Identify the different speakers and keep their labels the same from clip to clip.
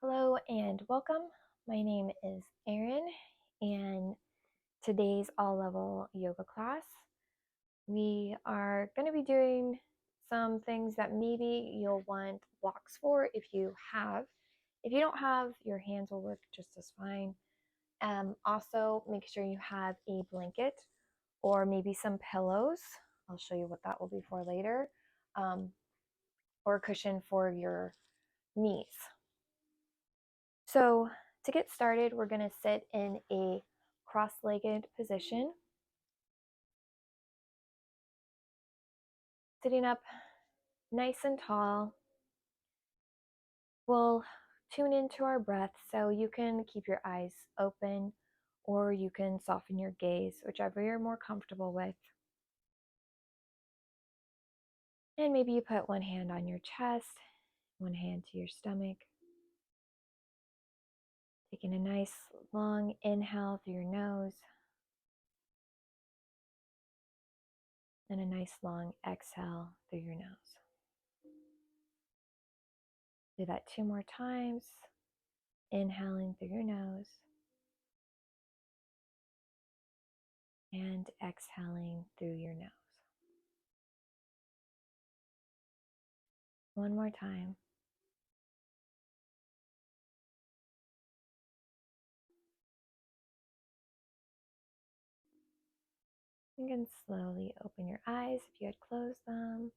Speaker 1: Hello and welcome. My name is Erin, and today's all-level yoga class. We are going to be doing some things that maybe you'll want blocks for if you have. If you don't have, your hands will work just as fine. Also, make sure you have a blanket or maybe some pillows. I'll show you what that will be for later, or a cushion for your knees. So to get started, we're going to sit in a cross-legged position. Sitting up nice and tall. We'll tune into our breath, so you can keep your eyes open or you can soften your gaze, whichever you're more comfortable with. And maybe you put one hand on your chest, one hand to your stomach. Taking a nice long inhale through your nose and a nice long exhale through your nose. Do that 2 more times. Inhaling through your nose and exhaling through your nose. One more time. You can slowly open your eyes if you had closed them.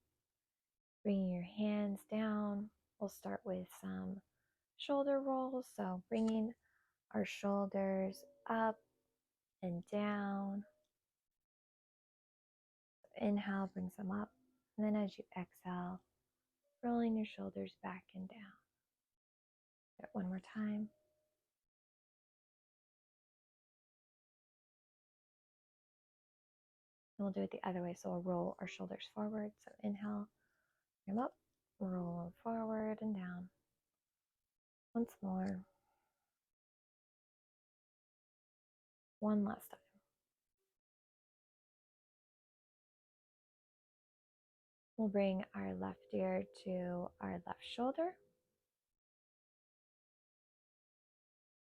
Speaker 1: Bringing your hands down. We'll start with some shoulder rolls. So bringing our shoulders up and down. Inhale brings them up. And then as you exhale, rolling your shoulders back and down. One more time. And we'll do it the other way. So we'll roll our shoulders forward. So inhale, bring them up, roll them forward and down. Once more. One last time. We'll bring our left ear to our left shoulder.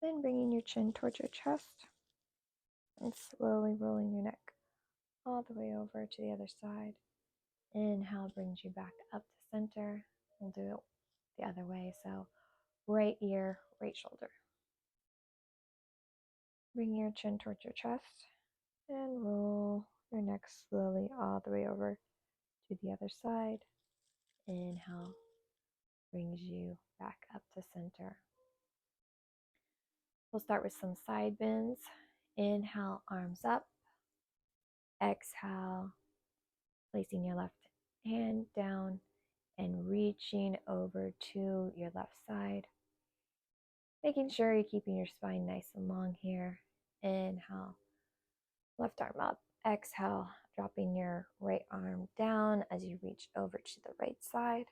Speaker 1: Then bringing your chin towards your chest and slowly rolling your neck all the way over to the other side. Inhale brings you back up to center. We'll do it the other way. So right ear, right shoulder. Bring your chin towards your chest and roll your neck slowly all the way over to the other side. Inhale brings you back up to center. We'll start with some side bends. Inhale, arms up. Exhale, placing your left hand down and reaching over to your left side. Making sure you're keeping your spine nice and long here. Inhale, left arm up. Exhale, dropping your right arm down as you reach over to the right side.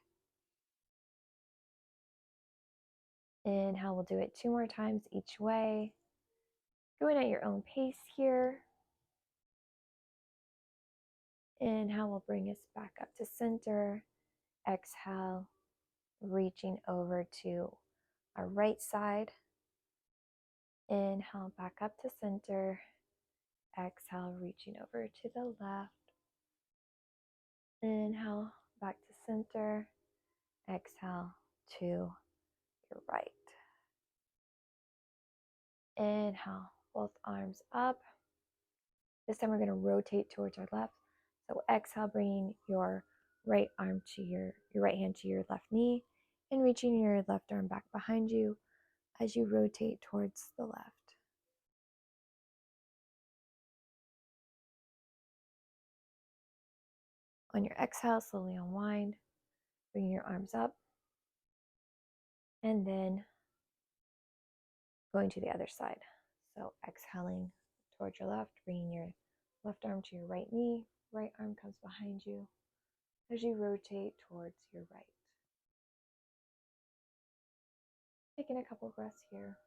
Speaker 1: Inhale, we'll do it 2 more times each way. Going at your own pace here. Inhale will bring us back up to center. Exhale, reaching over to our right side. Inhale, back up to center. Exhale, reaching over to the left. Inhale, back to center. Exhale to your right. Inhale, both arms up. This time we're going to rotate towards our left. So exhale, bringing your right arm to your right hand to your left knee and reaching your left arm back behind you as you rotate towards the left. On your exhale, slowly unwind, bring your arms up, and then going to the other side. So exhaling towards your left, bringing your left arm to your right knee, right arm comes behind you as you rotate towards your right. Taking a couple breaths here.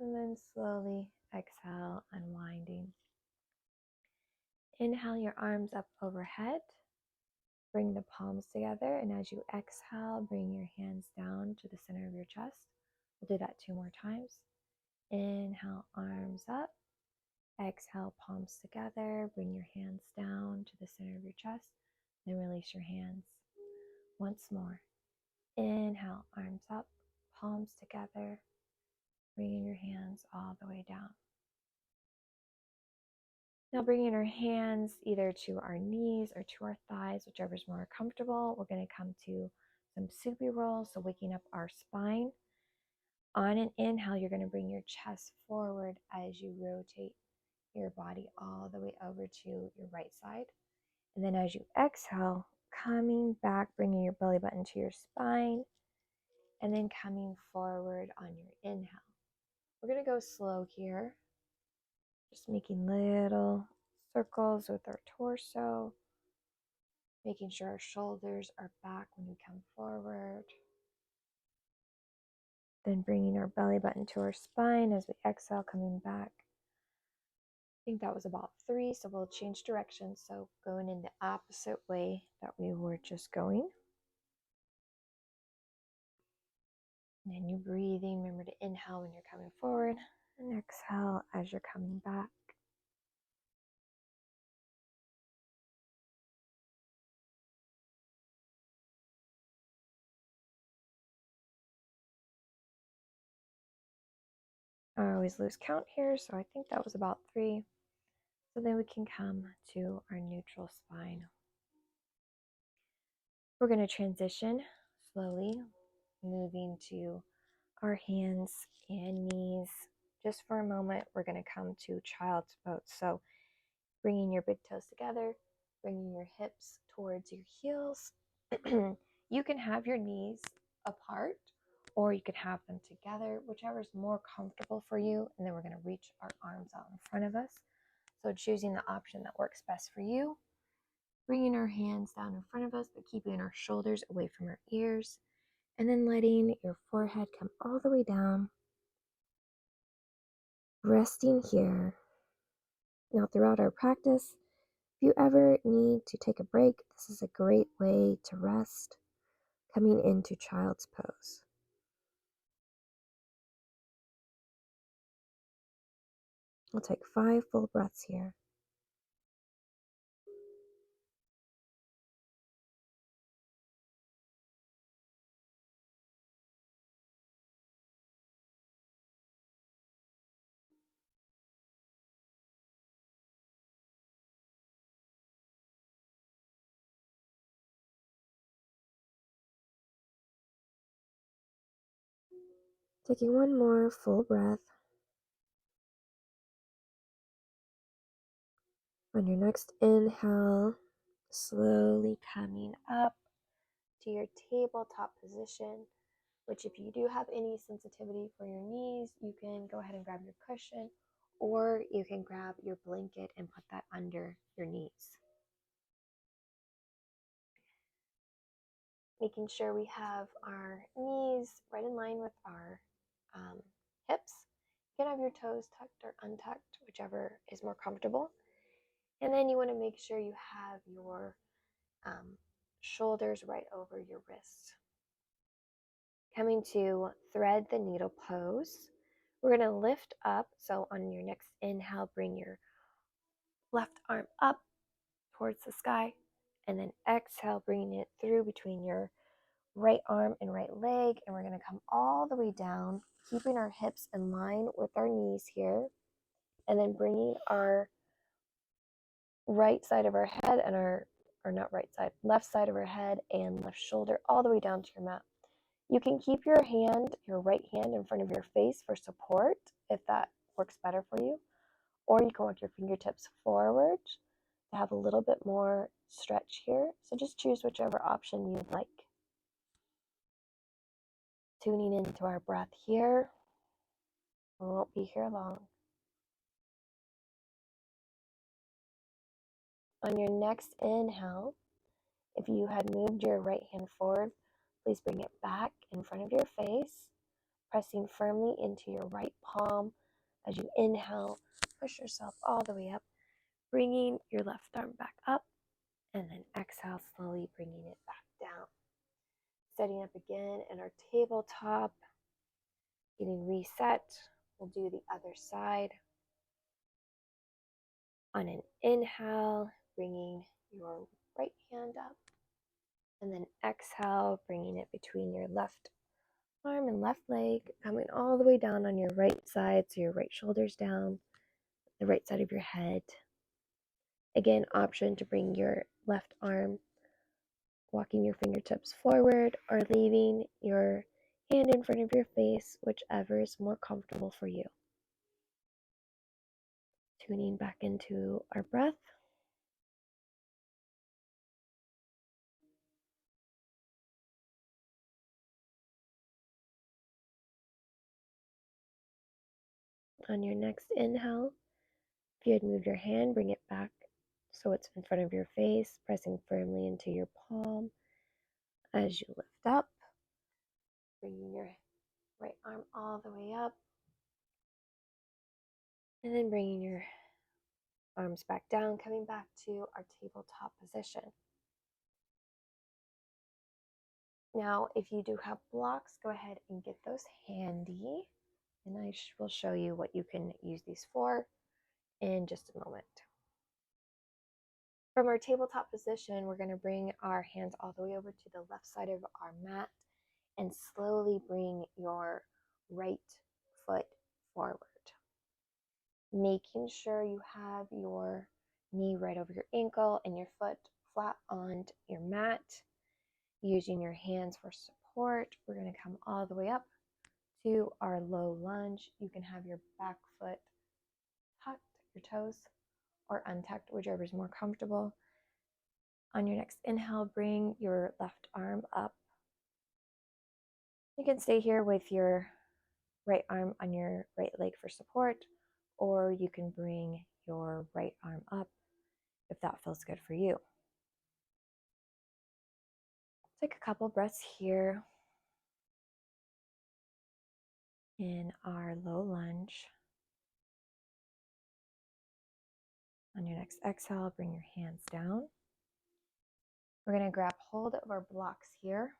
Speaker 1: And then slowly exhale, unwinding. Inhale your arms up overhead. bring the palms together, and as you exhale, bring your hands down to the center of your chest. We'll do that 2 more times. Inhale, arms up. Exhale, palms together. Bring your hands down to the center of your chest. Then release your hands. Once more. Inhale, arms up, palms together. Bringing your hands all the way down. Now bringing our hands either to our knees or to our thighs, whichever is more comfortable. We're going to come to some supine rolls, so waking up our spine. On an inhale, you're going to bring your chest forward as you rotate your body all the way over to your right side. And then as you exhale, coming back, bringing your belly button to your spine, and then coming forward on your inhale. We're going to go slow here, just making little circles with our torso, making sure our shoulders are back when we come forward. Then bringing our belly button to our spine as we exhale, coming back. I think that was about 3, so we'll change directions. So going in the opposite way that we were just going. And then you breathing, remember to inhale when you're coming forward and exhale as you're coming back. I always lose count here, so I think that was about 3. So then we can come to our neutral spine. We're going to transition slowly, moving to our hands and knees. Just for a moment, we're going to come to child's pose. So bringing your big toes together, bringing your hips towards your heels. You can have your knees apart, or you could have them together, whichever is more comfortable for you. And then we're going to reach our arms out in front of us. So choosing the option that works best for you. Bringing our hands down in front of us, but keeping our shoulders away from our ears. And then letting your forehead come all the way down. Resting here. Now throughout our practice, if you ever need to take a break, this is a great way to rest. Coming into child's pose. We'll take 5 full breaths here. Taking one more full breath. On your next inhale, slowly coming up to your tabletop position, which if you do have any sensitivity for your knees, you can go ahead and grab your cushion, or you can grab your blanket and put that under your knees. Making sure we have our knees right in line with our hips. You can have your toes tucked or untucked, whichever is more comfortable. And then you want to make sure you have your shoulders right over your wrists. Coming to thread the needle pose. We're going to lift up. So on your next inhale, bring your left arm up towards the sky. And then exhale, bringing it through between your right arm and right leg. And we're going to come all the way down, keeping our hips in line with our knees here. And then bringing our right side of our head and left side of our head and left shoulder all the way down to your mat. You can keep your right hand in front of your face for support if that works better for you, or you can walk your fingertips forward to have a little bit more stretch here. So just choose whichever option you'd like. Tuning into our breath here. We won't be here long. On your next inhale, if you had moved your right hand forward, please bring it back in front of your face, pressing firmly into your right palm. As you inhale, push yourself all the way up, bringing your left arm back up And then exhale, slowly bringing it back down. Setting up again in our tabletop, getting reset. We'll do the other side. On an inhale, bringing your right hand up. And then exhale, bringing it between your left arm and left leg, coming all the way down on your right side, so your right shoulder's down, the right side of your head. Again, option to bring your left arm, walking your fingertips forward, or leaving your hand in front of your face, whichever is more comfortable for you. Tuning back into our breath. On your next inhale, if you had moved your hand, bring it back so it's in front of your face, pressing firmly into your palm. As you lift up, bringing your right arm all the way up, and then bringing your arms back down, coming back to our tabletop position. Now, if you do have blocks, go ahead and get those handy, and I will show you what you can use these for in just a moment. From our tabletop position, we're going to bring our hands all the way over to the left side of our mat and slowly bring your right foot forward, making sure you have your knee right over your ankle and your foot flat on your mat. Using your hands for support, we're going to come all the way up to our low lunge. You can have your back foot tucked, your toes, or untucked, whichever is more comfortable. On your next inhale, bring your left arm up. You can stay here with your right arm on your right leg for support, or you can bring your right arm up if that feels good for you. Take a couple breaths here in our low lunge. On your next exhale, bring your hands down. We're going to grab hold of our blocks here.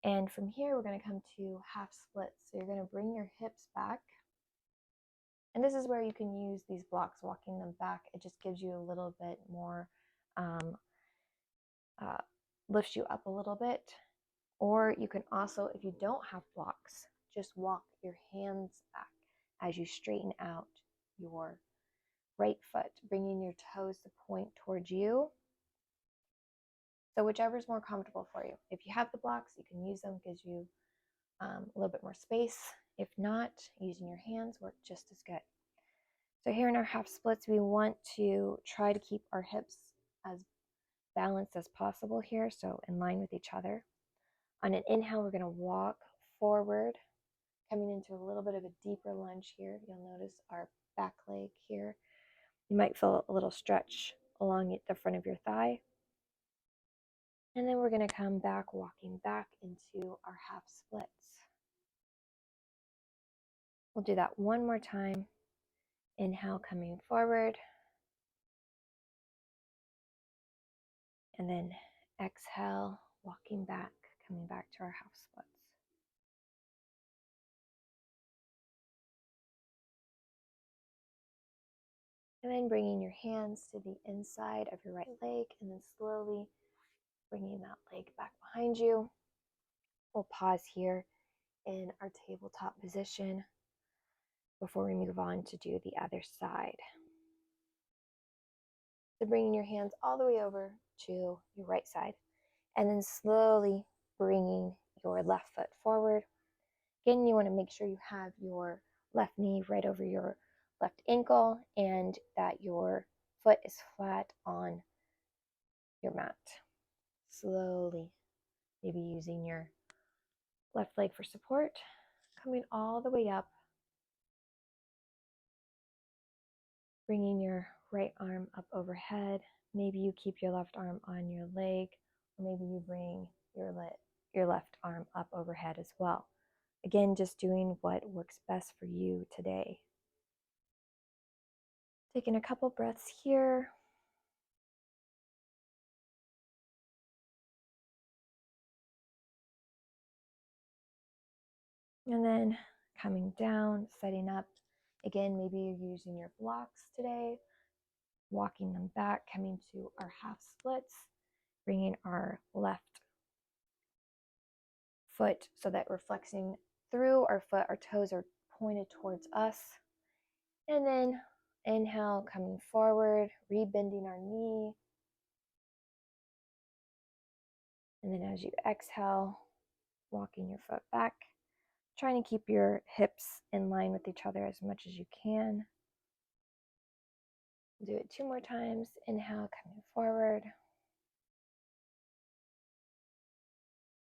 Speaker 1: And from here, we're going to come to half splits. So you're going to bring your hips back. And this is where you can use these blocks, walking them back. It just gives you a little bit more, lifts you up a little bit. Or you can also, if you don't have blocks, just walk your hands back as you straighten out your right foot, bringing your toes to point towards you. So whichever is more comfortable for you. If you have the blocks, you can use them, gives you a little bit more space. If not, using your hands work just as good. So here in our half splits, we want to try to keep our hips as balanced as possible here, so in line with each other. On an inhale, we're going to walk forward, coming into a little bit of a deeper lunge here. You'll notice our back leg here. You might feel a little stretch along the front of your thigh. And then we're going to come back, walking back into our half splits. We'll do that one more time. Inhale, coming forward. And then exhale, walking back, coming back to our half splits. And then bringing your hands to the inside of your right leg, and then slowly bringing that leg back behind you. We'll pause here in our tabletop position before we move on to do the other side. So bringing your hands all the way over to your right side, and then slowly bringing your left foot forward. Again, you want to make sure you have your left knee right over your left ankle and that your foot is flat on your mat. Slowly, maybe using your left leg for support, coming all the way up, bringing your right arm up overhead. Maybe you keep your left arm on your leg, or maybe you bring your left arm up overhead as well. Again, just doing what works best for you today. Taking a couple breaths here. And then coming down, setting up. Again, maybe you're using your blocks today, walking them back, coming to our half splits, bringing our left foot so that we're flexing through our foot, our toes are pointed towards us. And then inhale, coming forward, rebending our knee. And then as you exhale, walking your foot back, trying to keep your hips in line with each other as much as you can. Do it 2 more times. Inhale, coming forward.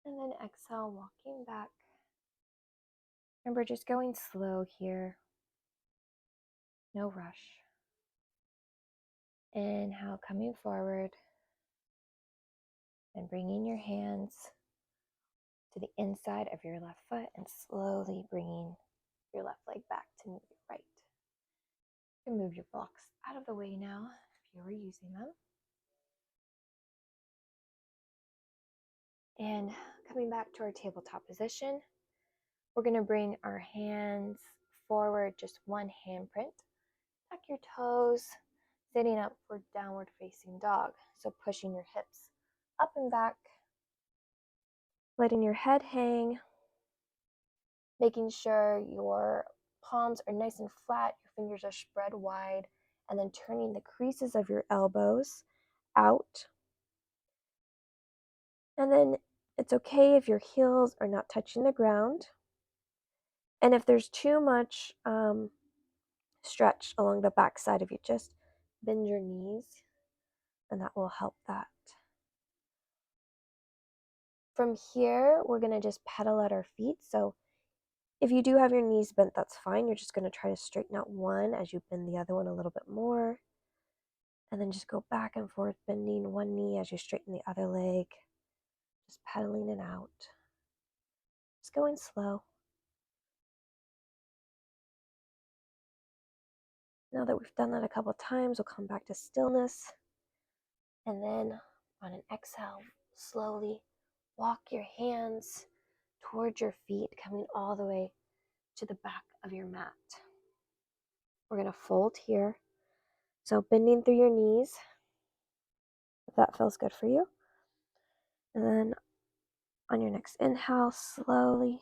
Speaker 1: And then exhale, walking back. Remember, just going slow here. No rush. Inhale, coming forward. And bringing your hands to the inside of your left foot and slowly bringing your left leg back to meet your right. You can move your blocks out of the way now if you were using them. And coming back to our tabletop position, we're going to bring our hands forward, just one handprint. Tuck your toes, sitting up for downward facing dog. So pushing your hips up and back, letting your head hang, making sure your palms are nice and flat, your fingers are spread wide, and then turning the creases of your elbows out. And then it's okay if your heels are not touching the ground. And if there's too much stretch along the back side of you, just bend your knees, and that will help that. From here, we're going to just pedal at our feet. So if you do have your knees bent, that's fine. You're just going to try to straighten out one as you bend the other one a little bit more. And then just go back and forth, bending one knee as you straighten the other leg. Just pedaling it out. Just going slow. Now that we've done that a couple of times, we'll come back to stillness. And then on an exhale, slowly walk your hands towards your feet, coming all the way to the back of your mat. We're going to fold here. So bending through your knees, if that feels good for you. And then on your next inhale, slowly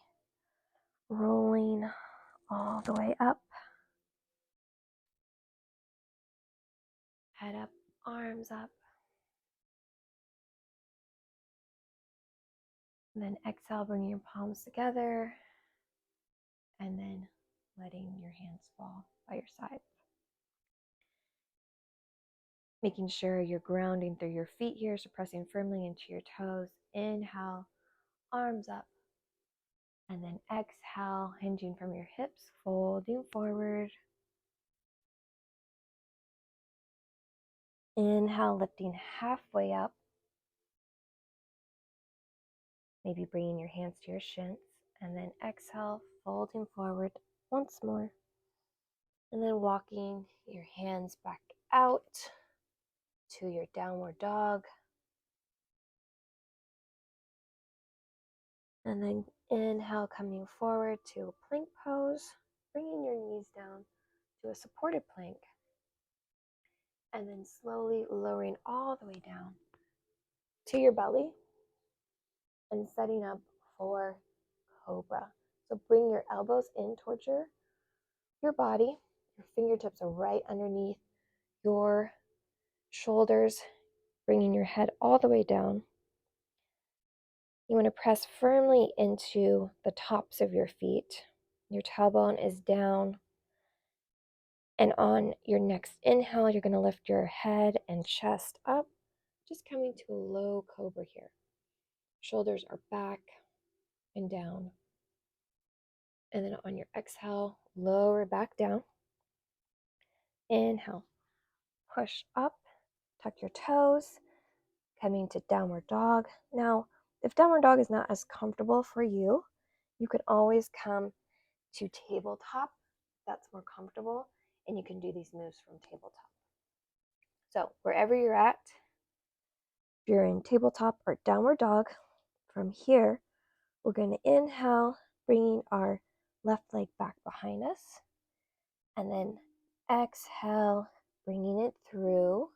Speaker 1: rolling all the way up. Head up, arms up. And then exhale, bringing your palms together. And then letting your hands fall by your side. Making sure you're grounding through your feet here, so pressing firmly into your toes. Inhale, arms up. And then exhale, hinging from your hips, folding forward. Inhale, lifting halfway up. Maybe bringing your hands to your shins. And then exhale, folding forward once more. And then walking your hands back out to your downward dog. And then inhale, coming forward to a plank pose, bringing your knees down to a supported plank. And then slowly lowering all the way down to your belly and setting up for cobra. So bring your elbows in towards your body. Your fingertips are right underneath your shoulders, bringing your head all the way down. You want to press firmly into the tops of your feet. Your tailbone is down. And on your next inhale, you're going to lift your head and chest up, just coming to a low cobra here. Shoulders are back and down. And then on your exhale, lower back down. Inhale, push up, tuck your toes, coming to downward dog. Now, if downward dog is not as comfortable for you, you could always come to tabletop. That's more comfortable, and you can do these moves from tabletop. So wherever you're at, if you're in tabletop or downward dog, from here, we're going to inhale bringing our left leg back behind us. And then exhale, bringing it through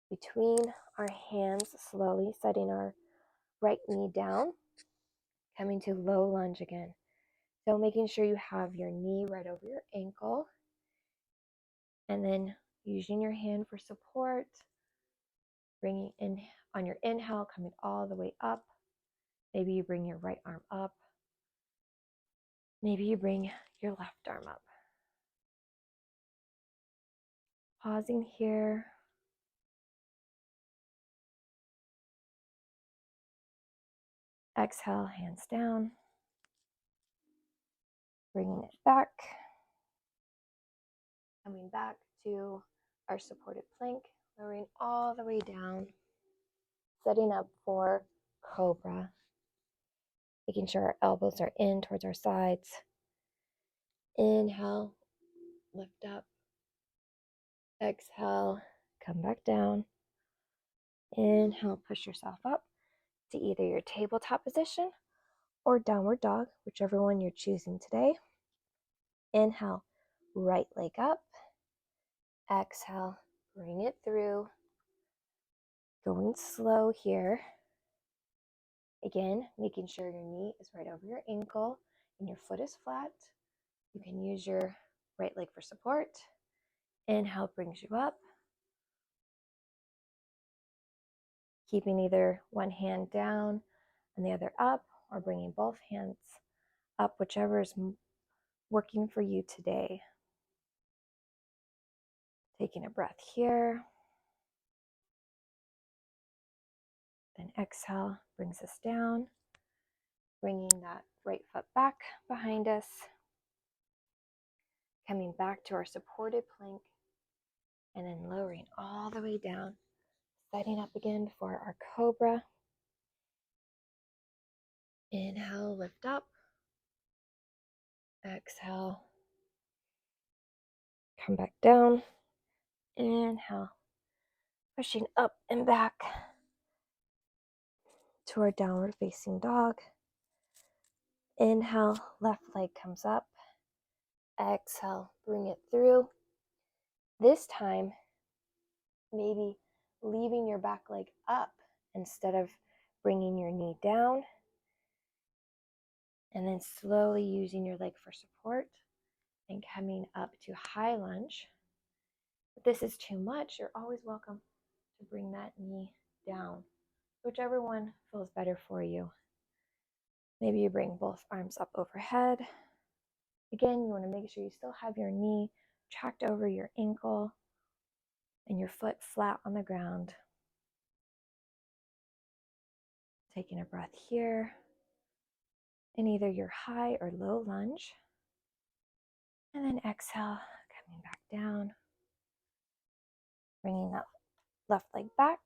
Speaker 1: between our hands, slowly setting our right knee down, coming to low lunge again. So making sure you have your knee right over your ankle, and then using your hand for support, bringing in on your inhale, coming all the way up. Maybe you bring your right arm up. Maybe you bring your left arm up. Pausing here. Exhale, hands down. Bringing it back. Coming back to our supported plank, lowering all the way down. Setting up for cobra. Making sure our elbows are in towards our sides. Inhale, lift up. Exhale, come back down. Inhale, push yourself up to either your tabletop position or downward dog, whichever one you're choosing today. Inhale, right leg up. Exhale, bring it through. Going slow here. Again, making sure your knee is right over your ankle and your foot is flat. You can use your right leg for support. Inhale brings you up. Keeping either one hand down and the other up, or bringing both hands up, whichever is working for you today. Taking a breath here. Then exhale brings us down. Bringing that right foot back behind us. Coming back to our supported plank. And then lowering all the way down. Setting up again for our cobra. Inhale, lift up. Exhale. Come back down. Inhale. Pushing up and back to our downward facing dog. Inhale, left leg comes up. Exhale, bring it through. This time, maybe leaving your back leg up instead of bringing your knee down. And then slowly using your leg for support and coming up to high lunge. If this is too much, you're always welcome to bring that knee down, whichever one feels better for you. Maybe you bring both arms up overhead. Again, you want to make sure you still have your knee tracked over your ankle and your foot flat on the ground. Taking a breath here in either your high or low lunge. And then exhale, coming back down. Bringing that left leg back.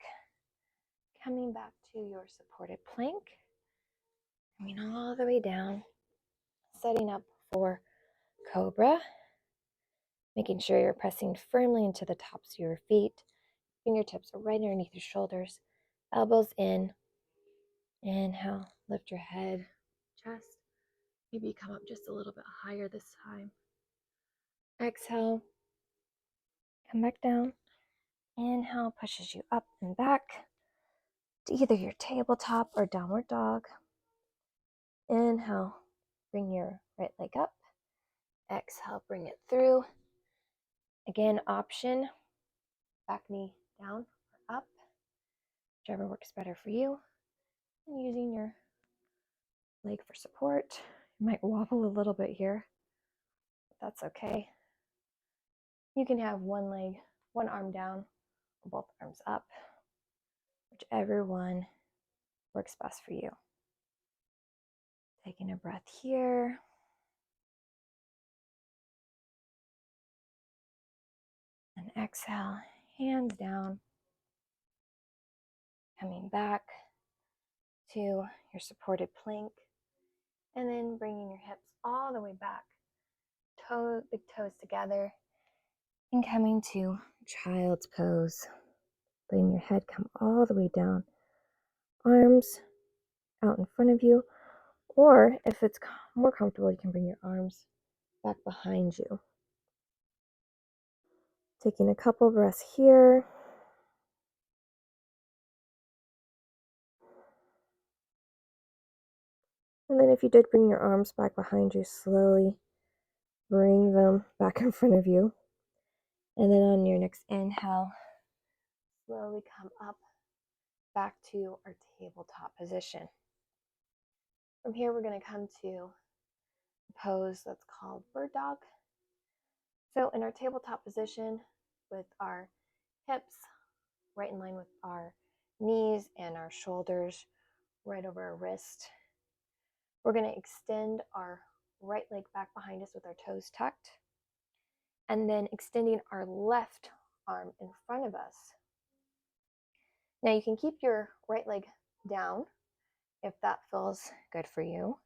Speaker 1: Coming back to your supported plank. Coming all the way down. Setting up for cobra. Making sure you're pressing firmly into the tops of your feet. Fingertips are right underneath your shoulders. Elbows in. Inhale, lift your head, chest. Maybe come up just a little bit higher this time. Exhale, come back down. Inhale pushes you up and back to either your tabletop or downward dog. Inhale, bring your right leg up. Exhale, bring it through. Again, option, back knee down or up, whichever works better for you. And using your leg for support. You might wobble a little bit here, but that's okay. You can have one leg, one arm down, or both arms up, whichever one works best for you. Taking a breath here. And exhale, hands down. Coming back to your supported plank. And then bringing your hips all the way back. Big toes together. And coming to child's pose. Letting your head come all the way down. Arms out in front of you. Or if it's more comfortable, you can bring your arms back behind you. Taking a couple breaths here. And then if you did bring your arms back behind you, slowly bring them back in front of you. And then on your next inhale, slowly come up back to our tabletop position. From here, we're going to come to a pose that's called bird dog. So in our tabletop position, with our hips right in line with our knees and our shoulders right over our wrist, we're going to extend our right leg back behind us with our toes tucked, and then extending our left arm in front of us. Now you can keep your right leg down if that feels good for you,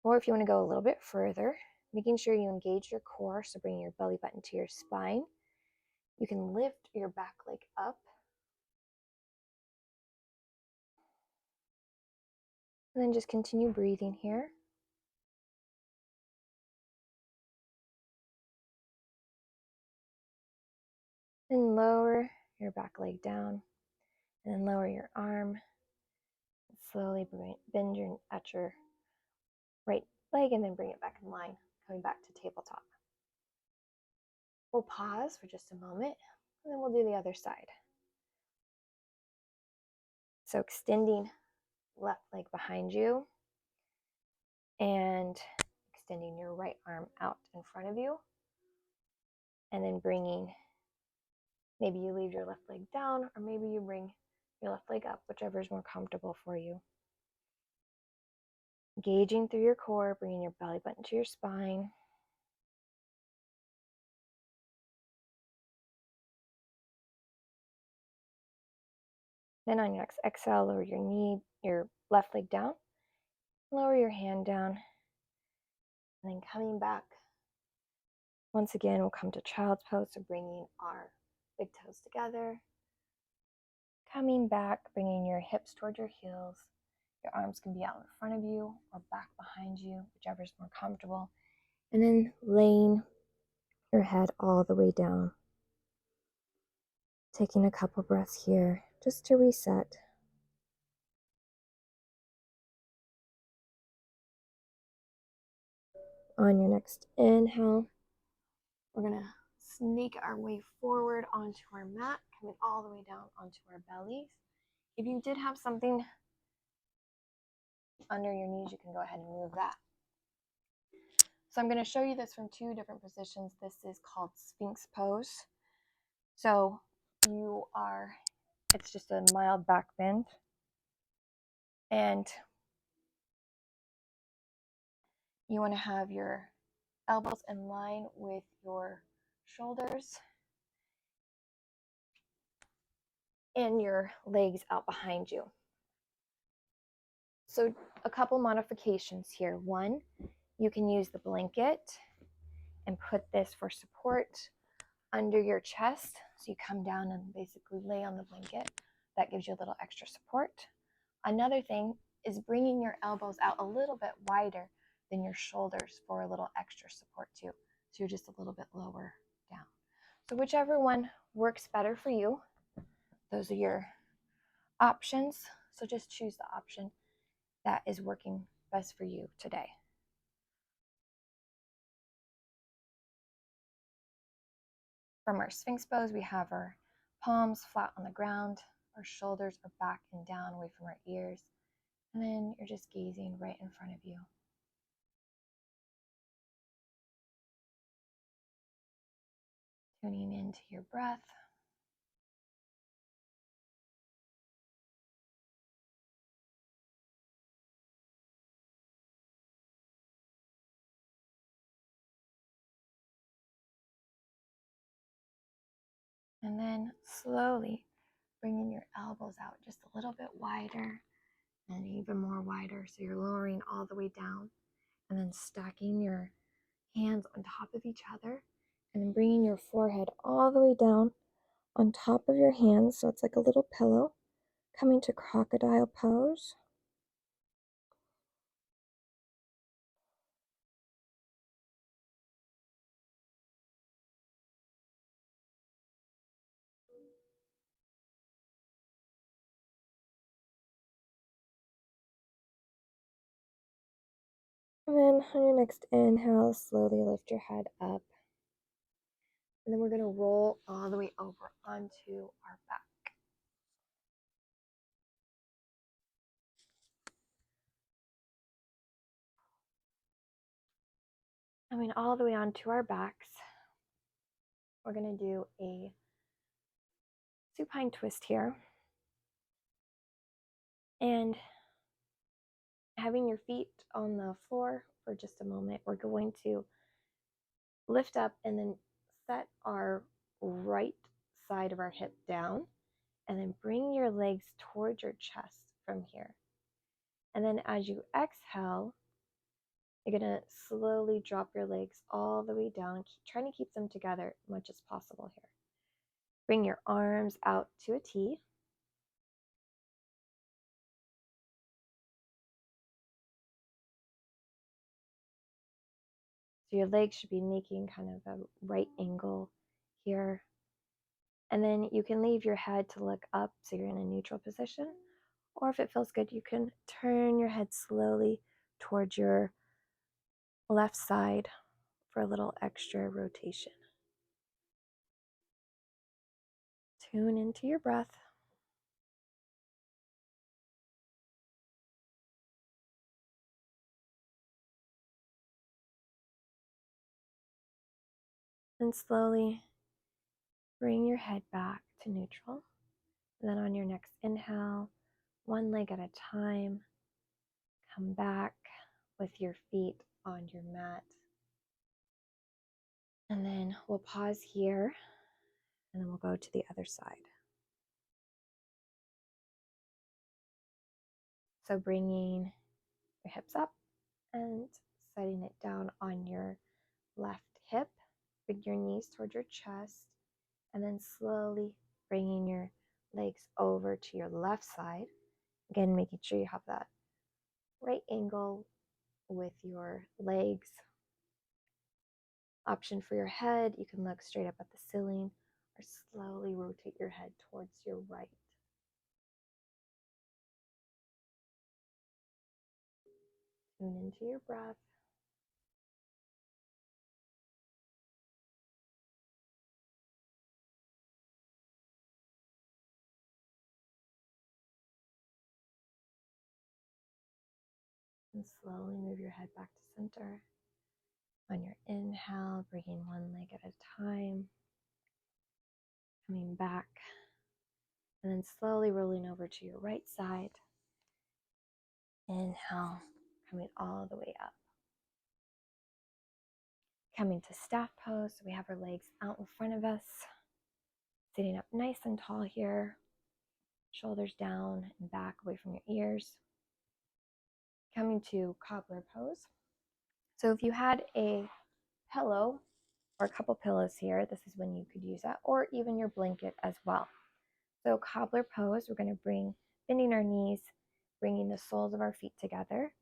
Speaker 1: or if you want to go a little bit further, making sure you engage your core, so bring your belly button to your spine. You can lift your back leg up, and then just continue breathing here. Then lower your back leg down, and then lower your arm. Slowly bend at your right leg, and then bring it back in line, coming back to tabletop. We'll pause for just a moment, and then we'll do the other side. So extending left leg behind you, and extending your right arm out in front of you, and then bringing, maybe you leave your left leg down, or maybe you bring your left leg up, whichever is more comfortable for you. Engaging through your core, bringing your belly button to your spine. Then on your next exhale, lower your left leg down, lower your hand down, and then coming back. Once again, we'll come to child's pose, so bringing our big toes together. Coming back, bringing your hips toward your heels. Your arms can be out in front of you or back behind you, whichever is more comfortable. And then laying your head all the way down. Taking a couple breaths here just to reset. On your next inhale, we're going to sneak our way forward onto our mat, coming all the way down onto our bellies. If you did have something under your knees, you can go ahead and move that. So I'm going to show you this from two different positions. This is called Sphinx pose. So it's just a mild back bend. And you want to have your elbows in line with your shoulders and your legs out behind you. So a couple modifications here. One, you can use the blanket and put this for support under your chest. So you come down and basically lay on the blanket. That gives you a little extra support. Another thing is bringing your elbows out a little bit wider than your shoulders for a little extra support too. So you're just a little bit lower down. So whichever one works better for you, those are your options. So just choose the option that is working best for you today. From our Sphinx pose, we have our palms flat on the ground, our shoulders are back and down away from our ears, and then you're just gazing right in front of you. Tuning into your breath. And then slowly bringing your elbows out just a little bit wider and even more wider. So you're lowering all the way down, and then stacking your hands on top of each other, and then bringing your forehead all the way down on top of your hands. So it's like a little pillow, coming to crocodile pose. And then on your next inhale, slowly lift your head up. And then we're going to roll all the way over onto our back. Coming all the way onto our backs, we're going to do a supine twist here. And having your feet on the floor for just a moment, we're going to lift up and then set our right side of our hip down, and then bring your legs towards your chest from here. And then as you exhale, you're going to slowly drop your legs all the way down, trying to keep them together as much as possible here. Bring your arms out to a T. So your legs should be making kind of a right angle here. And then you can leave your head to look up so you're in a neutral position. Or if it feels good, you can turn your head slowly towards your left side for a little extra rotation. Tune into your breath. And slowly bring your head back to neutral. And then on your next inhale, one leg at a time, come back with your feet on your mat. And then we'll pause here, and then we'll go to the other side. So bringing your hips up and setting it down on your left hip. Bring your knees towards your chest, and then slowly bringing your legs over to your left side. Again, making sure you have that right angle with your legs. Option for your head, you can look straight up at the ceiling or slowly rotate your head towards your right. Tune into your breath. And slowly move your head back to center. On your inhale, bringing one leg at a time, coming back, and then slowly rolling over to your right side. Inhale, coming all the way up. Coming to staff pose, so we have our legs out in front of us, sitting up nice and tall here, shoulders down and back away from your ears. Coming to cobbler pose. So if you had a pillow or a couple pillows here, this is when you could use that, or even your blanket as well. So cobbler pose, we're going to bring, bending our knees, bringing the soles of our feet together.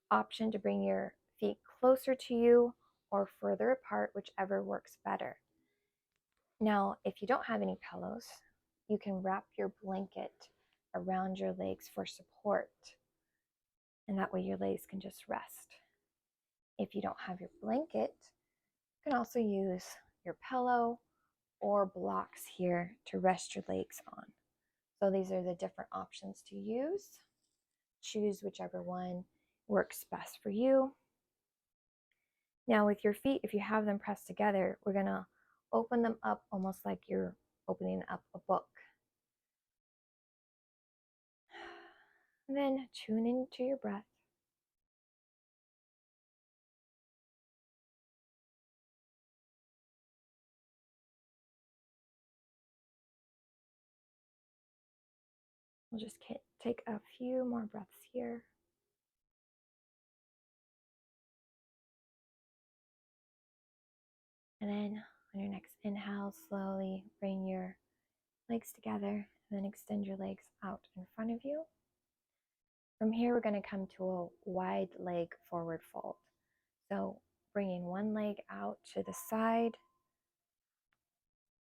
Speaker 1: Option to bring your feet closer to you or further apart, whichever works better. Now, if you don't have any pillows, you can wrap your blanket around your legs for support, and that way your legs can just rest. If you don't have your blanket, you can also use your pillow or blocks here to rest your legs on. So these are the different options to use. Choose whichever one works best for you. Now with your feet, if you have them pressed together, we're going to open them up almost like you're opening up a book. And then tune into your breath. We'll just take a few more breaths here. And then on your next inhale, slowly bring your legs together and then extend your legs out in front of you. From here, we're going to come to a wide leg forward fold. So bringing one leg out to the side,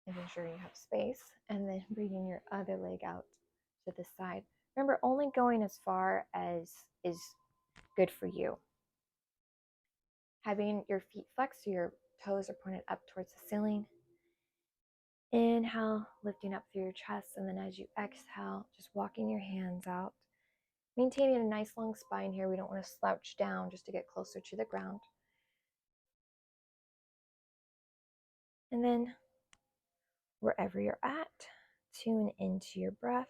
Speaker 1: making sure you have space, and then bringing your other leg out to the side. Remember, only going as far as is good for you. having your feet flexed so your toes are pointed up towards the ceiling. Inhale, lifting up through your chest, and then as you exhale, just walking your hands out, maintaining a nice long spine here. We don't want to slouch down just to get closer to the ground. And then wherever you're at, tune into your breath.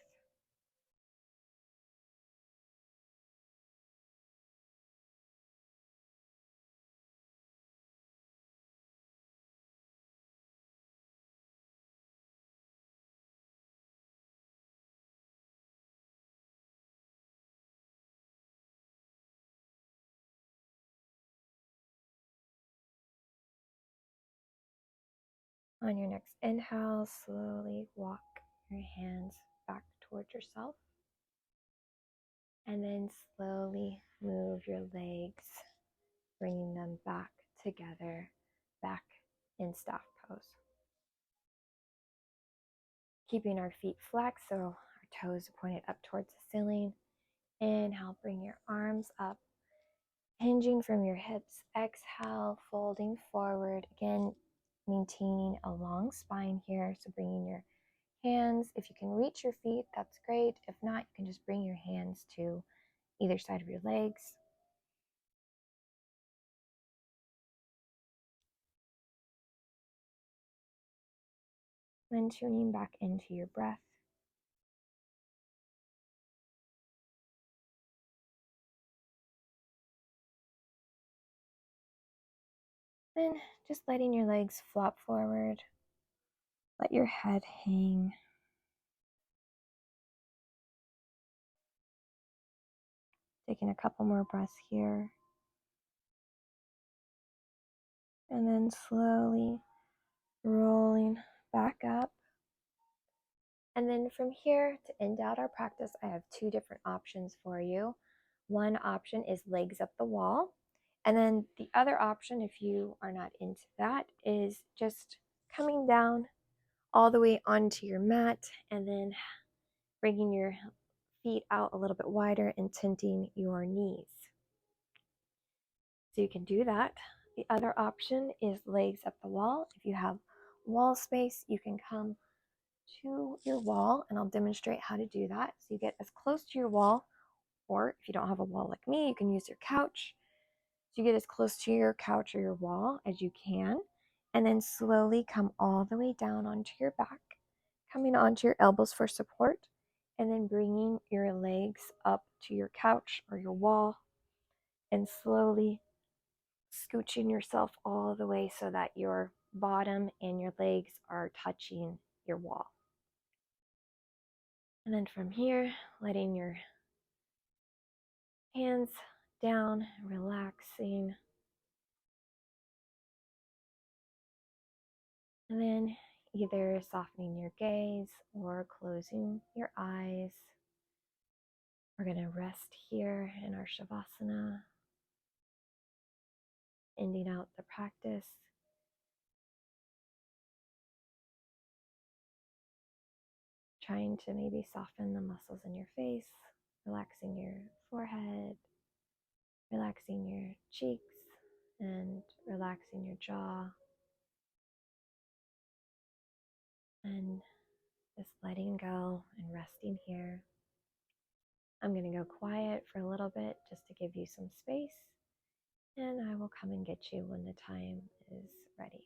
Speaker 1: On your next inhale, slowly walk your hands back towards yourself. And then slowly move your legs, bringing them back together, back in staff pose. Keeping our feet flexed so our toes are pointed up towards the ceiling. Inhale, bring your arms up, hinging from your hips. Exhale, folding forward. Again, maintaining a long spine here. So bringing your hands, if you can reach your feet, that's great. If not, you can just bring your hands to either side of your legs. Then tuning back into your breath. Then just letting your legs flop forward. Let your head hang. Taking a couple more breaths here. And then slowly rolling back up. And then from here, to end out our practice, I have two different options for you. One option is legs up the wall. And then the other option, if you are not into that, is just coming down all the way onto your mat and then bringing your feet out a little bit wider and tenting your knees. So you can do that. The other option is legs up the wall. If you have wall space, you can come to your wall, and I'll demonstrate how to do that. So you get as close to your wall, or if you don't have a wall like me, you can use your couch. So you get as close to your couch or your wall as you can, and then slowly come all the way down onto your back, coming onto your elbows for support, and then bringing your legs up to your couch or your wall, and slowly scooching yourself all the way so that your bottom and your legs are touching your wall. And then from here, letting your hands down, relaxing. And then either softening your gaze or closing your eyes. We're going to rest here in our Savasana, ending out the practice. Trying to maybe soften the muscles in your face, relaxing your forehead, relaxing your cheeks, and relaxing your jaw. And just letting go and resting here. I'm going to go quiet for a little bit just to give you some space, and I will come and get you when the time is ready.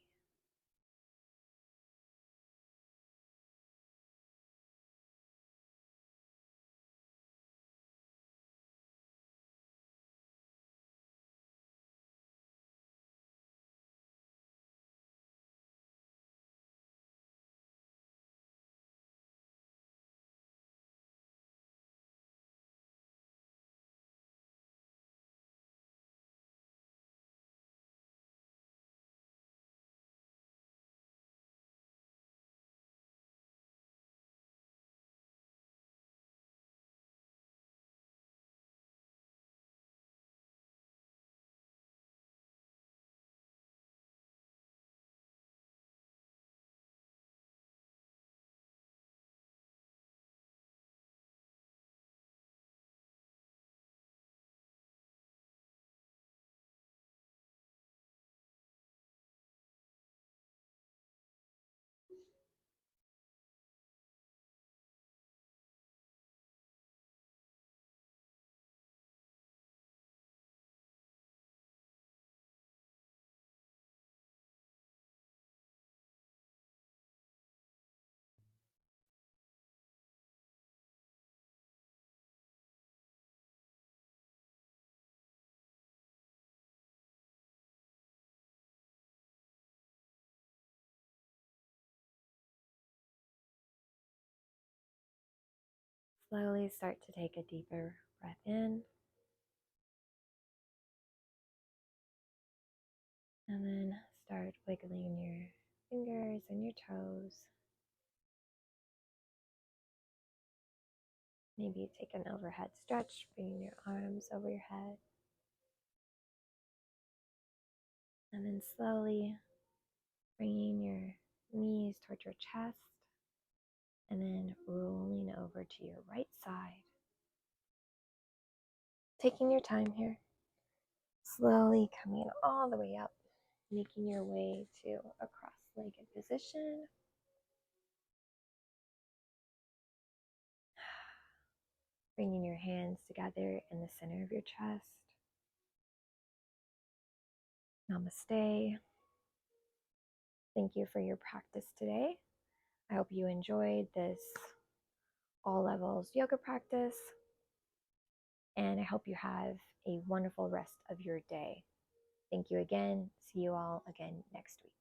Speaker 1: Slowly start to take a deeper breath in, and then start wiggling your fingers and your toes. Maybe take an overhead stretch, bringing your arms over your head. And then slowly bringing your knees towards your chest, and then rolling over to your right side. Taking your time here, slowly coming all the way up, making your way to a cross-legged position. Bringing your hands together in the center of your chest. Namaste. Thank you for your practice today. I hope you enjoyed this all levels yoga practice, and I hope you have a wonderful rest of your day. Thank you again. See you all again next week.